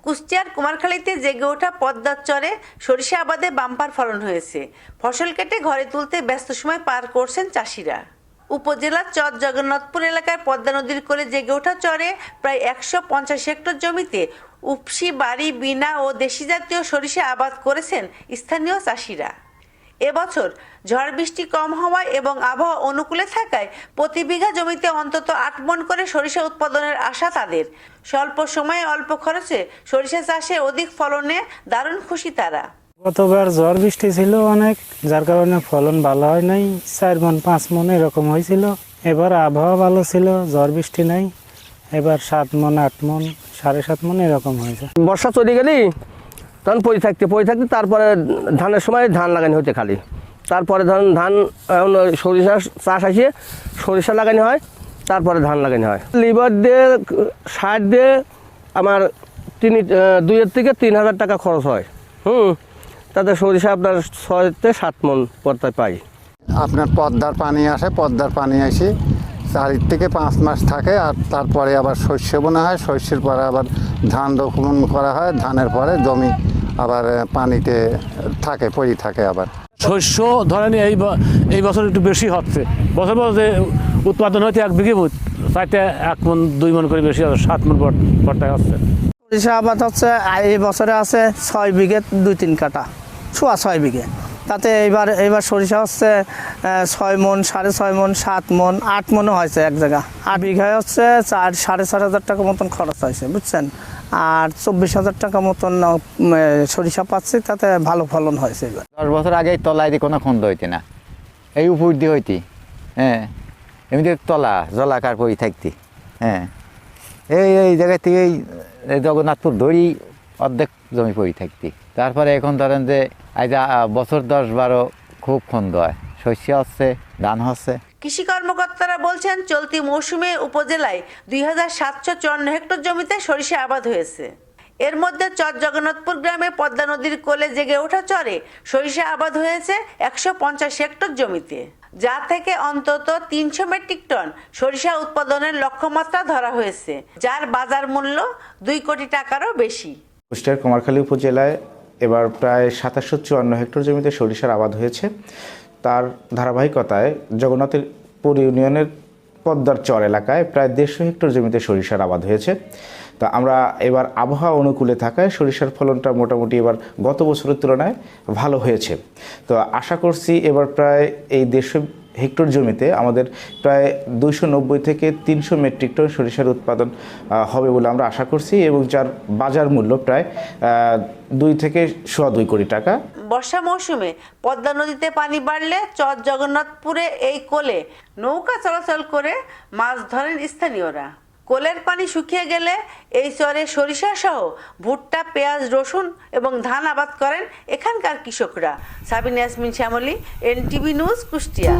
কুষ্টিয়ার কুমারখালীতে জেগে ওঠা পদ্মার চরে সরিষা আবাদে বাম্পার ফলন হয়েছে। ফসল কেটে ঘরে তুলতে ব্যস্ত সময় পার করছেন চাষিরা। উপজেলার চর জগন্নাথপুর এলাকার পদ্মা নদীর কোলে জেগে ওঠা চরে প্রায় 150 হেক্টর জমিতে উপসি, বাড়ি, বিনা ও দেশি জাতীয় সরিষা আবাদ করেছেন স্থানীয় চাষিরা। এবছর ঝড় বৃষ্টি কম হওয়ায় এবং আবহাওয়া অনুকূলে থাকায় প্রতি বিঘা জমিতে অন্তত 8 মণ করে সরিষা উৎপাদনের আশা তাদের। স্বল্প সময়ে অল্প খরচে সরিষা চাষে অধিক ফলনে দারুণ খুশি তারা। গতবার ঝড় বৃষ্টি ছিল অনেক, যার কারণে ফলন ভালো হয় নাই, 4 মণ 5 মণ এরকম হয়েছিল। এবার আবহাওয়া ভালো ছিল, ঝড় বৃষ্টি নাই, এবার 7 মণ 8 মণ 7.5 মণ এরকম হয়েছে। বর্ষা চলে গেলি তখন পড়ে থাকতে তারপরে ধানের সময় ধান লাগানো হতে খালি, তারপরে ধান সরিষা চাষ আসে, সরিষা লাগানো হয়, তারপরে ধান লাগানো হয়। লিভার দিয়ে সার দিয়ে আমার 2 থেকে 3,000 টাকা খরচ হয়। তাতে সরিষা আপনার 6 থেকে 7 মণ পর্যায়ে পাই। আপনার পদ্মার পানি আসে, পদ্মার পানি আসে 4 থেকে 5 মাস থাকে, আর তারপরে আবার শস্য বোনা হয়, শস্যের পরে আবার ধান রোপণ করা হয়, ধানের পরে জমি আবার পানিতে থাকে, পড়ে থাকে। আবার শস্য ধরেন এই বছর একটু বেশি হচ্ছে, বছর যে উৎপাদন হচ্ছে 1 বিঘে তাইতে 1 মণ 2 মণ করে বেশি হচ্ছে, 7 মণ পর্যায়ে হচ্ছে। সরিষা আবাদ হচ্ছে এই বছরে আছে 6 বিঘে 2-3 কাটা, 6 বিঘে। তাতে এইবার সরিষা হচ্ছে 6 মণ, 6.5 মণ, 7 মণ, 8 মণও হয়েছে এক জায়গা। 8 বিঘায় হচ্ছে 4,500 টাকা মতন খরচ হয়েছে, বুঝছেন। আর 24,000 টাকা মতন সরিষা পাচ্ছি, তাতে ভালো ফলন হয়েছে। এবার 10 বছর আগে তলায় দিয়ে কোনো খন্দ হইতে না, এই উপর দিয়ে হইতি। এমনি তলা জলাকার পরি থাকতি। এই জায়গা থেকে জগন্নাথপুর ধরি অর্ধেক জমি পড়ে থাকতি। তারপরে এখন ধরেন যে বছর 10-12 খুব খন্দ হয়, শস্য হচ্ছে, ধান হচ্ছে। কৃষি কর্মকর্তারা বলছেন চলতি মৌসুমে উপজেলায় 2,754 হেক্টর জমিতে সরিষা আবাদ হয়েছে। এর মধ্যে চর জগন্নাথপুর গ্রামে পদ্মা নদীর কোলে জেগে ওঠা চরে সরিষা আবাদ হয়েছে 150 হেক্টর জমিতে, যা থেকে অন্তত 300 মেট্রিক টন সরিষা উৎপাদনের লক্ষ্যমাত্রা ধরা হয়েছে, যার বাজার মূল্য 2 কোটি টাকারও বেশি। কুষ্টিয়ার কুমারখালী উপজেলায় এবার প্রায় 754 হেক্টর জমিতে সরিষার আবাদ হয়েছে। তার ধারাবাহিকতায় জগন্নাথপুর ইউনিয়নের পদ্মার চর এলাকায় প্রায় 150 হেক্টর জমিতে সরিষার আবাদ হয়েছে। তো আমরা এবার আবহাওয়া অনুকূলে থাকায় সরিষার ফলনটা মোটামুটি এবার গত বছরের তুলনায় ভালো হয়েছে। তো আশা করছি এবার প্রায় এই 150 হেক্টর জমিতে আমাদের প্রায় 290 থেকে 300 মেট্রিক টন সরিষার উৎপাদন হবে বলে আমরা আশা করছি, এবং যার বাজার মূল্য প্রায় 2 থেকে 2.25 কোটি টাকা। বর্ষা মৌসুমে পদ্মা নদীতে পানি বাড়লে চর জগন্নাথপুরে এই কোলে নৌকা চলাচল করে মাছ ধরেন স্থানীয়রা। কোলের পানি শুকিয়ে গেলে এই চরে সরিষা সহ ভুট্টা, পেঁয়াজ, রসুন এবং ধান আবাদ করেন এখানকার কৃষকরা। Sabina Yasmin Shyamali, NTV news, Kushtia.